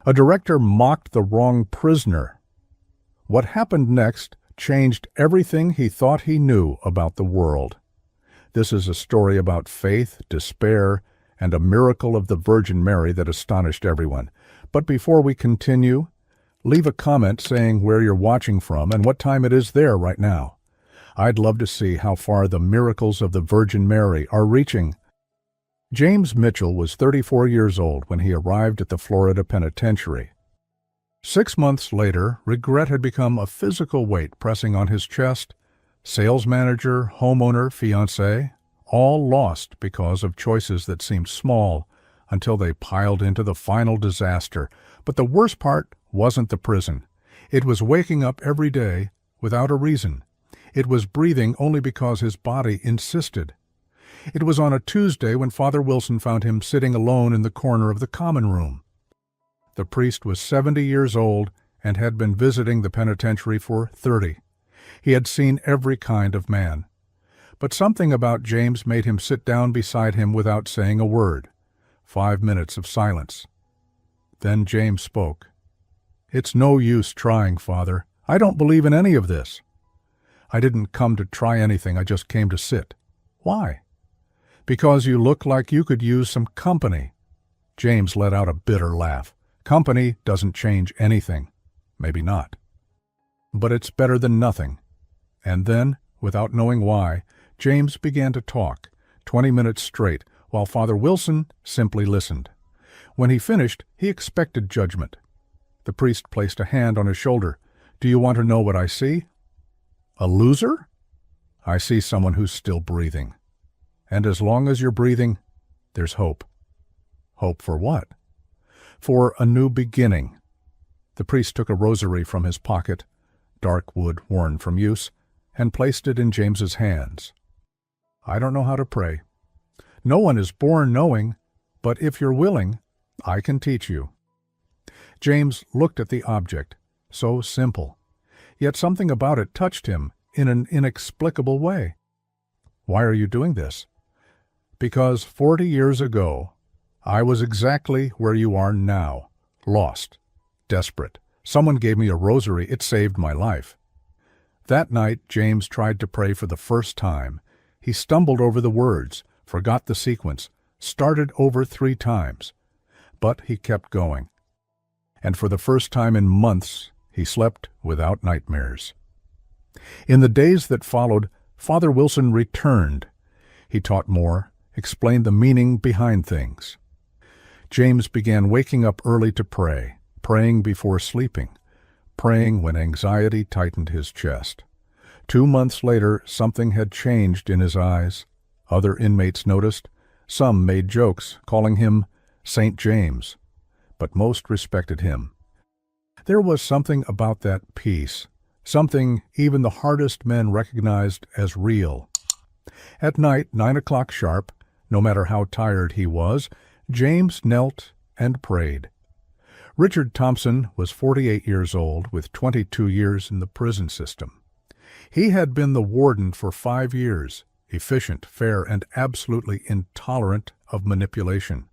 A director mocked the wrong prisoner. What happened next changed everything he thought he knew about the world. This is a story about faith, despair, and a miracle of the Virgin Mary that astonished everyone. But before we continue, leave a comment saying where you're watching from and what time it is there right now. I'd love to see how far the miracles of the Virgin Mary are reaching. James Mitchell was 34 years old when he arrived at the Florida Penitentiary. 6 months later, regret had become a physical weight pressing on his chest. Sales manager, homeowner, fiancé, all lost because of choices that seemed small until they piled into the final disaster. But the worst part wasn't the prison. It was waking up every day without a reason. It was breathing only because his body insisted. It was on a Tuesday when Father Wilson found him sitting alone in the corner of the common room. The priest was 70 years old and had been visiting the penitentiary for 30. He had seen every kind of man. But something about James made him sit down beside him without saying a word. 5 minutes of silence. Then James spoke. "It's no use trying, Father. I don't believe in any of this." "I didn't come to try anything, I just came to sit." "Why?" "Because you look like you could use some company." James let out a bitter laugh. "Company doesn't change anything." "Maybe not. But it's better than nothing." And then, without knowing why, James began to talk, 20 minutes straight, while Father Wilson simply listened. When he finished, he expected judgment. The priest placed a hand on his shoulder. "Do you want to know what I see?" "A loser?" "I see someone who's still breathing. And as long as you're breathing, there's hope." "Hope for what?" "For a new beginning." The priest took a rosary from his pocket, dark wood worn from use, and placed it in James's hands. "I don't know how to pray." "No one is born knowing, but if you're willing, I can teach you." James looked at the object, so simple, yet something about it touched him in an inexplicable way. "Why are you doing this?" "Because 40 years ago, I was exactly where you are now, lost, desperate. Someone gave me a rosary, it saved my life." That night, James tried to pray for the first time. He stumbled over the words, forgot the sequence, started over 3 times. But he kept going. And for the first time in months, he slept without nightmares. In the days that followed, Father Wilson returned. He taught more, explained the meaning behind things. James began waking up early to pray, praying before sleeping, praying when anxiety tightened his chest. 2 months later, something had changed in his eyes. Other inmates noticed. Some made jokes, calling him St. James, but most respected him. There was something about that peace, something even the hardest men recognized as real. At night, 9 o'clock sharp, no matter how tired he was, James knelt and prayed. Richard Thompson was 48 years old with 22 years in the prison system. He had been the warden for 5 years, efficient, fair, and absolutely intolerant of manipulation.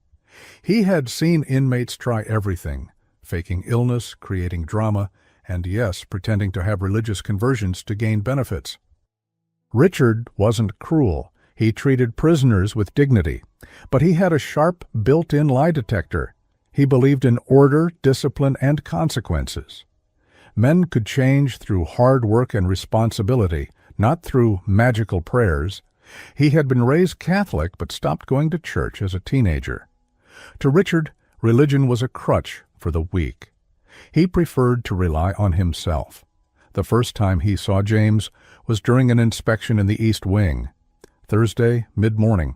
He had seen inmates try everything, faking illness, creating drama, and yes, pretending to have religious conversions to gain benefits. Richard wasn't cruel. He treated prisoners with dignity, but he had a sharp, built-in lie detector. He believed in order, discipline, and consequences. Men could change through hard work and responsibility, not through magical prayers. He had been raised Catholic but stopped going to church as a teenager. To Richard, religion was a crutch for the weak. He preferred to rely on himself. The first time he saw James was during an inspection in the East Wing. Thursday, mid-morning.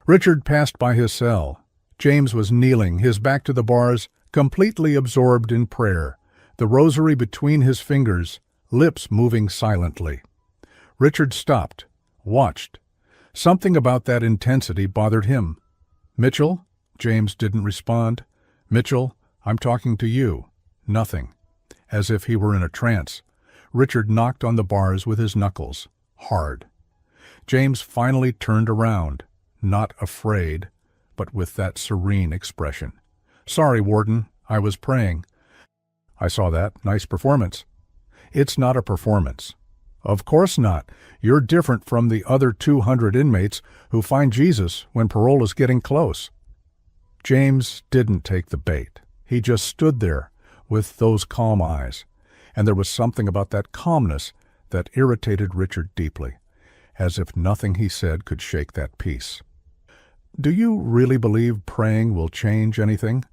Richard passed by his cell. James was kneeling, his back to the bars, completely absorbed in prayer, the rosary between his fingers, lips moving silently. Richard stopped, watched. Something about that intensity bothered him. "Mitchell?" James didn't respond. "Mitchell, I'm talking to you." Nothing. As if he were in a trance. Richard knocked on the bars with his knuckles, hard. James finally turned around, not afraid, but with that serene expression. "Sorry, Warden, I was praying. I saw that. Nice performance. It's not a performance. Of course not. You're different from the other 200 inmates who find Jesus when parole is getting close. James didn't take the bait. He just stood there with those calm eyes, and there was something about that calmness that irritated Richard deeply, as if nothing he said could shake that peace. Do you really believe praying will change anything?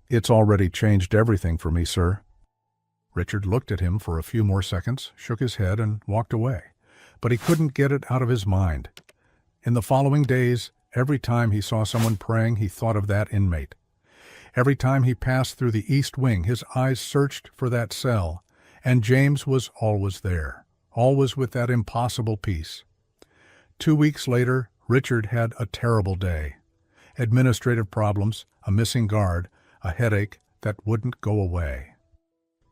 It's already changed everything for me, sir. Richard looked at him for a few more seconds, shook his head, and walked away. But he couldn't get it out of his mind. In the following days, every time he saw someone praying, he thought of that inmate. Every time he passed through the east wing, his eyes searched for that cell, and James was always there, always with that impossible peace. 2 weeks later, Richard had a terrible day. Administrative problems, a missing guard, a headache that wouldn't go away.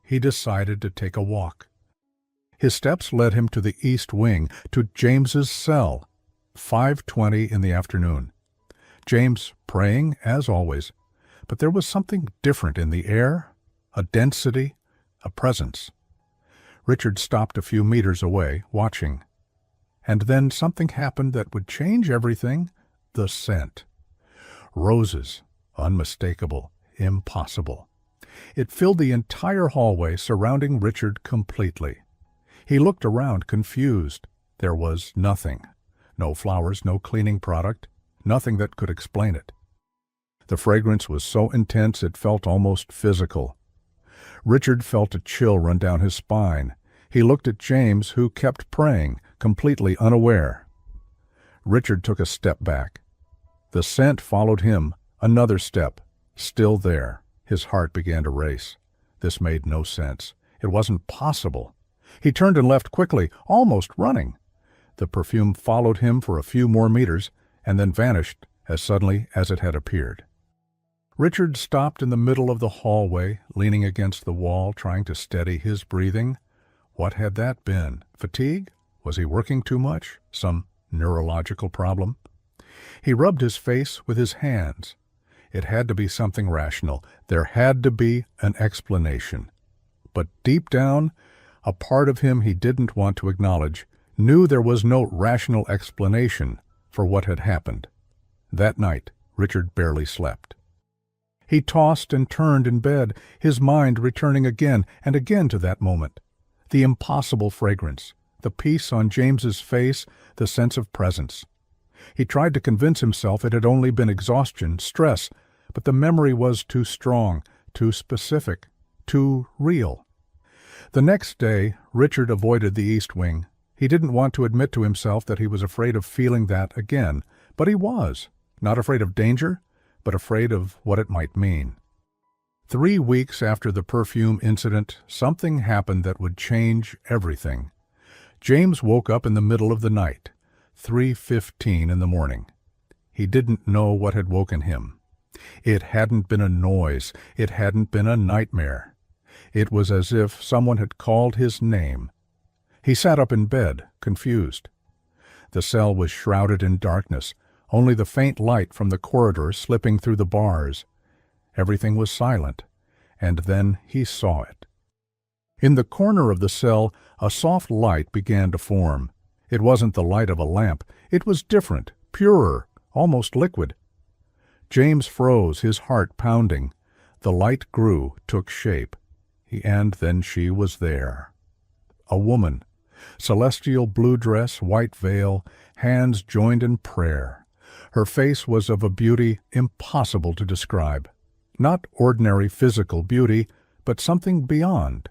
He decided to take a walk. His steps led him to the east wing, to James's cell, 5:20 in the afternoon. James praying, as always, but there was something different in the air, a density, a presence. Richard stopped a few meters away, watching. And then something happened that would change everything, the scent. Roses, unmistakable, impossible. It filled the entire hallway surrounding Richard completely. He looked around, confused. There was nothing. No flowers, no cleaning product, nothing that could explain it. The fragrance was so intense it felt almost physical. Richard felt a chill run down his spine. He looked at James, who kept praying, completely unaware. Richard took a step back. The scent followed him, another step, still there. His heart began to race. This made no sense. It wasn't possible. He turned and left quickly, almost running. The perfume followed him for a few more meters, and then vanished as suddenly as it had appeared. Richard stopped in the middle of the hallway, leaning against the wall, trying to steady his breathing. What had that been? Fatigue? Was he working too much? Some neurological problem? He rubbed his face with his hands. It had to be something rational. There had to be an explanation. But deep down, a part of him he didn't want to acknowledge knew there was no rational explanation for what had happened. That night, Richard barely slept. He tossed and turned in bed, his mind returning again and again to that moment. The impossible fragrance, the peace on James's face, the sense of presence. He tried to convince himself it had only been exhaustion, stress, but the memory was too strong, too specific, too real. The next day, Richard avoided the East Wing. He didn't want to admit to himself that he was afraid of feeling that again, but he was, not afraid of danger, but afraid of what it might mean. 3 weeks after the perfume incident, something happened that would change everything. James woke up in the middle of the night, 3:15 in the morning. He didn't know what had woken him. It hadn't been a noise. It hadn't been a nightmare. It was as if someone had called his name. He sat up in bed, confused. The cell was shrouded in darkness, only the faint light from the corridor slipping through the bars. Everything was silent, and then he saw it. In the corner of the cell, a soft light began to form. It wasn't the light of a lamp. It was different, purer, almost liquid. James froze, his heart pounding. The light grew, took shape. And then she was there. A woman. Celestial blue dress, white veil, hands joined in prayer. Her face was of a beauty impossible to describe. Not ordinary physical beauty, but something beyond.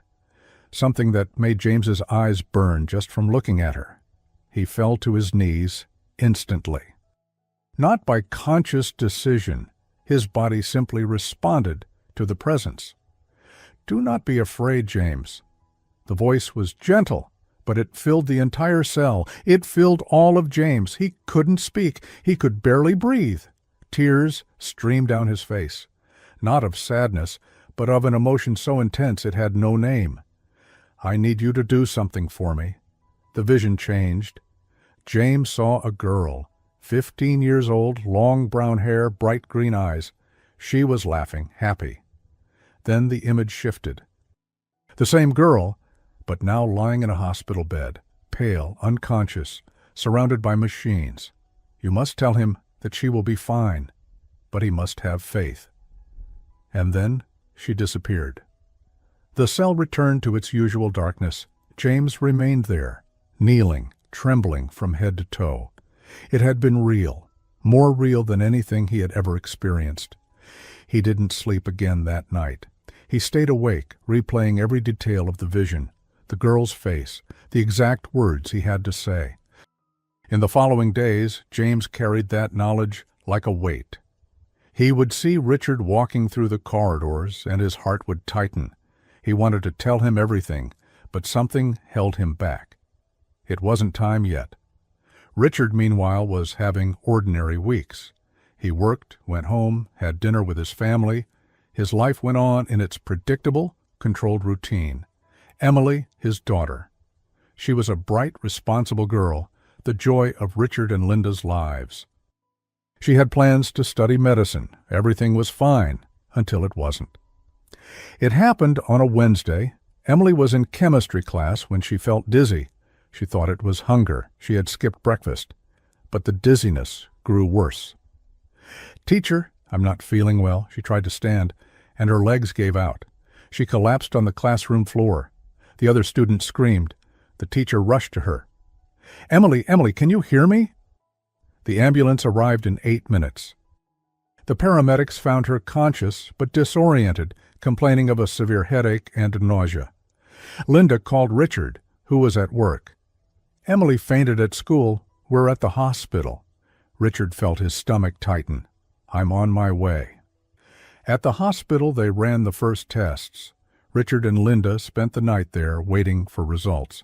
Something that made James's eyes burn just from looking at her. He fell to his knees instantly. Not by conscious decision, his body simply responded to the presence. "Do not be afraid, James." The voice was gentle, but it filled the entire cell. It filled all of James. He couldn't speak. He could barely breathe. Tears streamed down his face, not of sadness, but of an emotion so intense it had no name. "I need you to do something for me." The vision changed. James saw a girl, 15 years old, long brown hair, bright green eyes. She was laughing, happy. Then the image shifted. The same girl, but now lying in a hospital bed, pale, unconscious, surrounded by machines. You must tell him that she will be fine, but he must have faith. And then she disappeared. The cell returned to its usual darkness. James remained there, kneeling, trembling from head to toe. It had been real, more real than anything he had ever experienced. He didn't sleep again that night. He stayed awake, replaying every detail of the vision, the girl's face, the exact words he had to say. In the following days, James carried that knowledge like a weight. He would see Richard walking through the corridors, and his heart would tighten. He wanted to tell him everything, but something held him back. It wasn't time yet. Richard, meanwhile, was having ordinary weeks. He worked, went home, had dinner with his family. His life went on in its predictable, controlled routine. Emily, his daughter. She was a bright, responsible girl, the joy of Richard and Linda's lives. She had plans to study medicine. Everything was fine until it wasn't. It happened on a Wednesday. Emily was in chemistry class when she felt dizzy. She thought it was hunger. She had skipped breakfast. But the dizziness grew worse. "Teacher, I'm not feeling well." She tried to stand, and her legs gave out. She collapsed on the classroom floor. The other students screamed. The teacher rushed to her. Emily, can you hear me?" The ambulance arrived in 8 minutes. The paramedics found her conscious but disoriented, complaining of a severe headache and nausea. Linda called Richard, who was at work. Emily fainted at school. We're at the hospital. Richard felt his stomach tighten. I'm on my way. At the hospital, they ran the first tests. Richard and Linda spent the night there, waiting for results.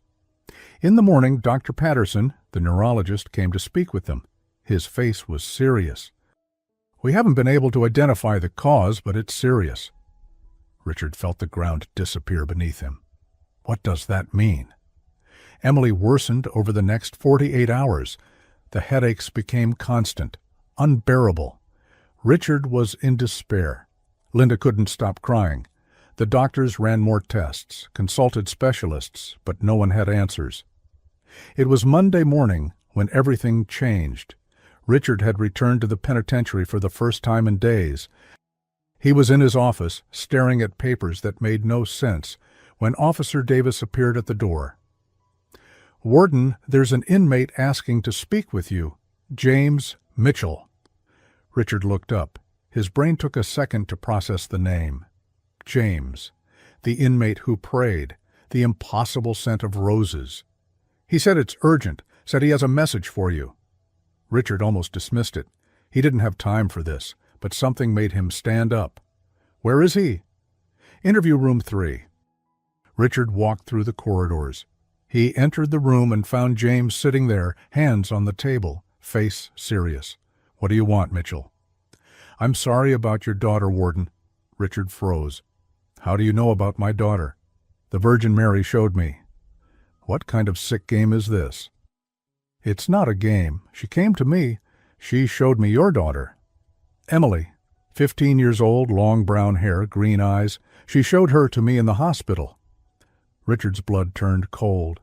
In the morning, Dr. Patterson, the neurologist, came to speak with them. His face was serious. "We haven't been able to identify the cause, but it's serious." Richard felt the ground disappear beneath him. What does that mean? Emily worsened over the next 48 hours. The headaches became constant, unbearable. Richard was in despair. Linda couldn't stop crying. The doctors ran more tests, consulted specialists, but no one had answers. It was Monday morning when everything changed. Richard had returned to the penitentiary for the first time in days. He was in his office, staring at papers that made no sense, when Officer Davis appeared at the door. "Warden, there's an inmate asking to speak with you. James Mitchell." Richard looked up. His brain took a second to process the name. James, the inmate who prayed, the impossible scent of roses. "He said it's urgent, said he has a message for you." Richard almost dismissed it. He didn't have time for this, but something made him stand up. "Where is he?" "Interview room 3. Richard walked through the corridors. He entered the room and found James sitting there, hands on the table, face serious. "What do you want, Mitchell?" "I'm sorry about your daughter, Warden." Richard froze. "How do you know about my daughter?" "The Virgin Mary showed me." "What kind of sick game is this?" "It's not a game. She came to me. She showed me your daughter." "Emily, 15 years old, long brown hair, green eyes. She showed her to me in the hospital." Richard's blood turned cold.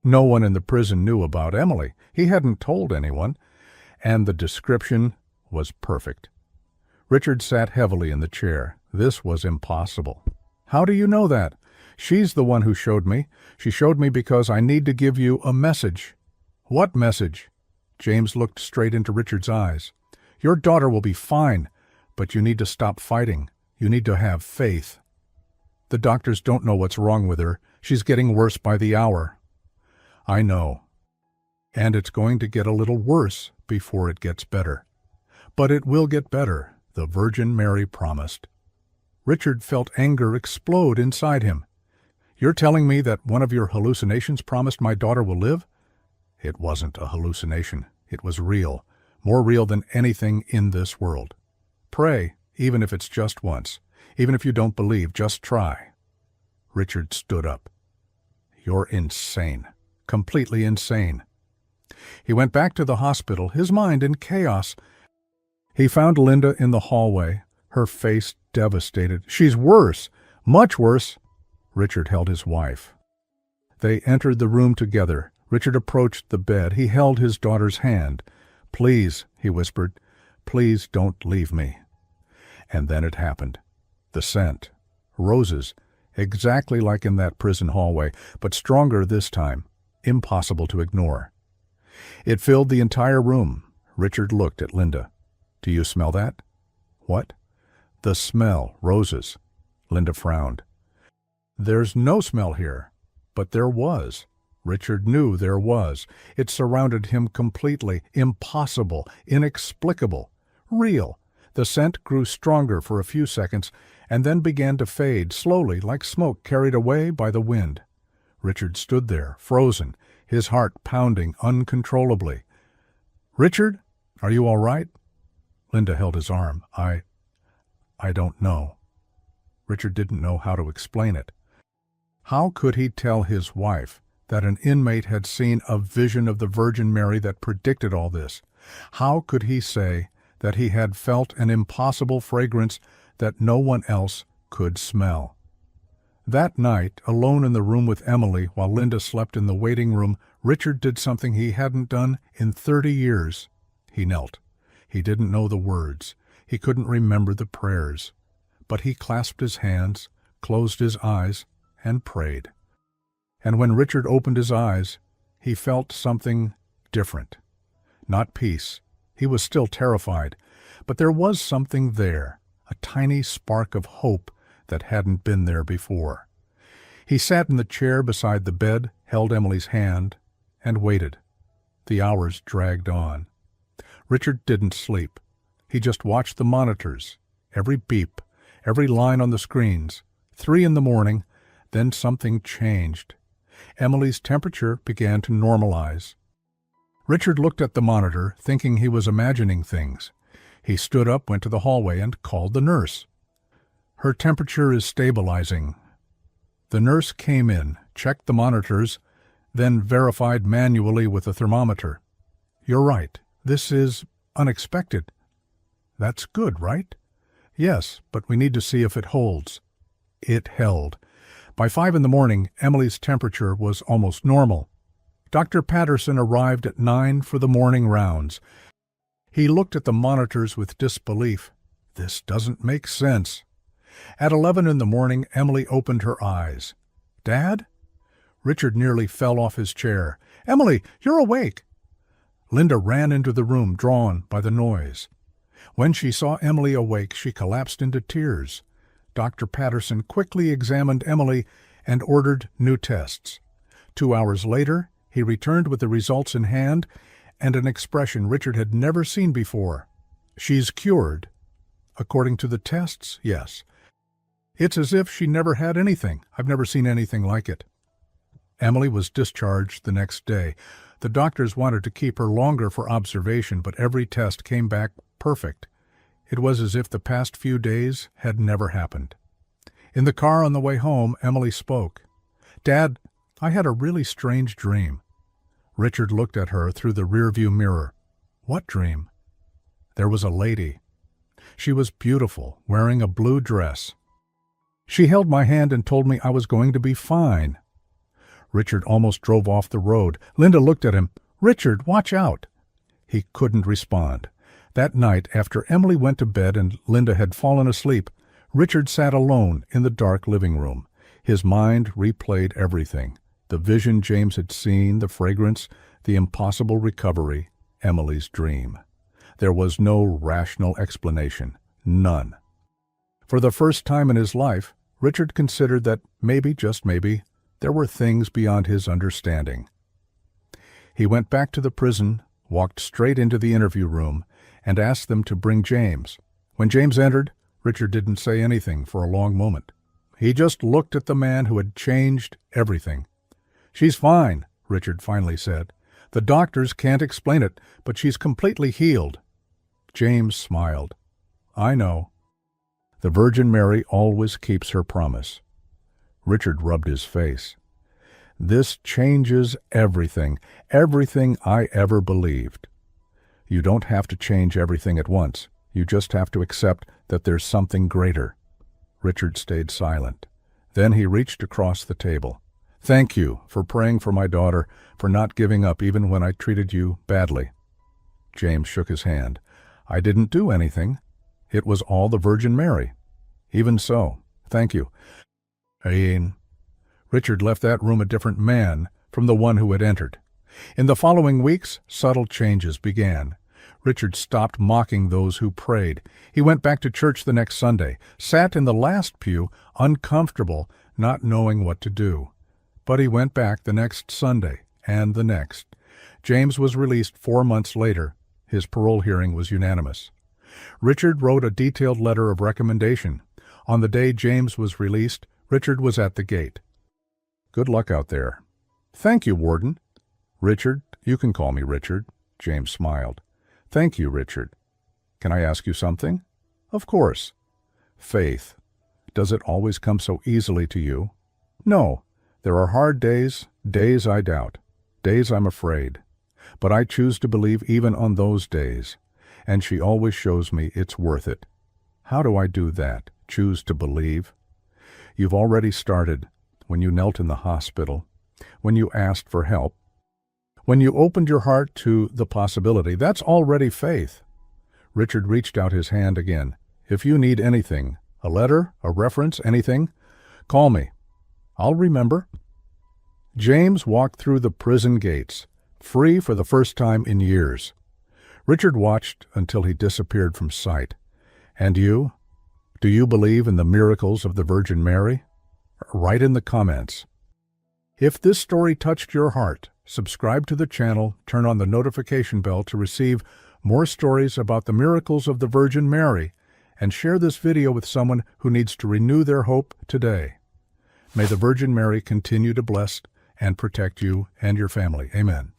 No one in the prison knew about Emily. He hadn't told anyone, and the description was perfect. Richard sat heavily in the chair. This was impossible. "How do you know that?" "She's the one who showed me. She showed me because I need to give you a message." "What message?" James looked straight into Richard's eyes. "Your daughter will be fine, but you need to stop fighting. You need to have faith. The doctors don't know what's wrong with her. She's getting worse by the hour." "I know. And it's going to get a little worse before it gets better. But it will get better, the Virgin Mary promised." Richard felt anger explode inside him. "You're telling me that one of your hallucinations promised my daughter will live?" It wasn't a hallucination. It was real, more real than anything in this world. "Pray, even if it's just once. Even if you don't believe, just try." Richard stood up. "You're insane. Completely insane." He went back to the hospital, his mind in chaos. He found Linda in the hallway, her face devastated. "She's worse, much worse." Richard held his wife. They entered the room together. Richard approached the bed. He held his daughter's hand. "Please," he whispered, "please don't leave me." And then it happened. The scent. Roses, exactly like in that prison hallway, but stronger this time. Impossible to ignore. It filled the entire room. Richard looked at Linda. "Do you smell that?" "What?" "The smell. Roses." Linda frowned. "There's no smell here." But there was. Richard knew there was. It surrounded him completely. Impossible. Inexplicable. Real. The scent grew stronger for a few seconds, and then began to fade, slowly, like smoke carried away by the wind. Richard stood there, frozen, his heart pounding uncontrollably. "Richard, are you all right?" Linda held his arm. I don't know." Richard didn't know how to explain it. How could he tell his wife that an inmate had seen a vision of the Virgin Mary that predicted all this? How could he say that he had felt an impossible fragrance that no one else could smell? That night, alone in the room with Emily while Linda slept in the waiting room, Richard did something he hadn't done in 30 years. He knelt. He didn't know the words. He couldn't remember the prayers. But he clasped his hands, closed his eyes, and prayed. And when Richard opened his eyes, he felt something different. Not peace. He was still terrified. But there was something there, a tiny spark of hope that hadn't been there before. He sat in the chair beside the bed, held Emily's hand, and waited. The hours dragged on. Richard didn't sleep. He just watched the monitors, every beep, every line on the screens. 3 a.m, then something changed. Emily's temperature began to normalize. Richard looked at the monitor, thinking he was imagining things. He stood up, went to the hallway, and called the nurse. "Her temperature is stabilizing." The nurse came in, checked the monitors, then verified manually with the thermometer. "You're right. This is unexpected." "That's good, right?" "Yes, but we need to see if it holds." It held. By 5 a.m, Emily's temperature was almost normal. Dr. Patterson arrived at 9 for the morning rounds. He looked at the monitors with disbelief. This doesn't make sense. At 11 a.m, Emily opened her eyes. "Dad?" Richard nearly fell off his chair. "Emily, you're awake!" Linda ran into the room, drawn by the noise. When she saw Emily awake, she collapsed into tears. Dr. Patterson quickly examined Emily and ordered new tests. 2 hours later, he returned with the results in hand and an expression Richard had never seen before. "She's cured." According to the tests, yes. It's as if she never had anything. I've never seen anything like it. Emily was discharged the next day. The doctors wanted to keep her longer for observation, but every test came back perfect. It was as if the past few days had never happened. In the car on the way home, Emily spoke. "Dad, I had a really strange dream." Richard looked at her through the rearview mirror. "What dream?" "There was a lady. She was beautiful, wearing a blue dress. She held my hand and told me I was going to be fine." Richard almost drove off the road. Linda looked at him. "Richard, watch out!" He couldn't respond. That night, after Emily went to bed and Linda had fallen asleep, Richard sat alone in the dark living room. His mind replayed everything. The vision James had seen, the fragrance, the impossible recovery, Emily's dream. There was no rational explanation. None. For the first time in his life, Richard considered that maybe, just maybe, there were things beyond his understanding. He went back to the prison, walked straight into the interview room, and asked them to bring James. When James entered, Richard didn't say anything for a long moment. He just looked at the man who had changed everything. "She's fine," Richard finally said. "The doctors can't explain it, but she's completely healed." James smiled. "I know. The Virgin Mary always keeps her promise." Richard rubbed his face. "This changes everything, everything I ever believed. You don't have to change everything at once. You just have to accept that there's something greater, Richard stayed silent. Then he reached across the table. "Thank you for praying for my daughter, for not giving up even when I treated you badly." James shook his hand. "I didn't do anything. It was all the Virgin Mary." "Even so. Thank you." Richard left that room a different man from the one who had entered. In the following weeks, subtle changes began. Richard stopped mocking those who prayed. He went back to church the next Sunday, sat in the last pew, uncomfortable, not knowing what to do. But he went back the next Sunday, and the next. James was released 4 months later. His parole hearing was unanimous. Richard wrote a detailed letter of recommendation. On the day James was released, Richard was at the gate. "Good luck out there." "Thank you, Warden." "Richard, you can call me Richard." James smiled. "Thank you, Richard. Can I ask you something?" "Of course." "Faith. Does it always come so easily to you?" "No. There are hard days, days I doubt, days I'm afraid. But I choose to believe even on those days, and she always shows me it's worth it." "How do I do that? Choose to believe?" "You've already started, when you knelt in the hospital, when you asked for help, when you opened your heart to the possibility. That's already faith." Richard reached out his hand again. "If you need anything, a letter, a reference, anything, call me. I'll remember." James walked through the prison gates, free for the first time in years. Richard watched until he disappeared from sight. And you? Do you believe in the miracles of the Virgin Mary? Write in the comments. If this story touched your heart, subscribe to the channel, turn on the notification bell to receive more stories about the miracles of the Virgin Mary, and share this video with someone who needs to renew their hope today. May the Virgin Mary continue to bless and protect you and your family. Amen.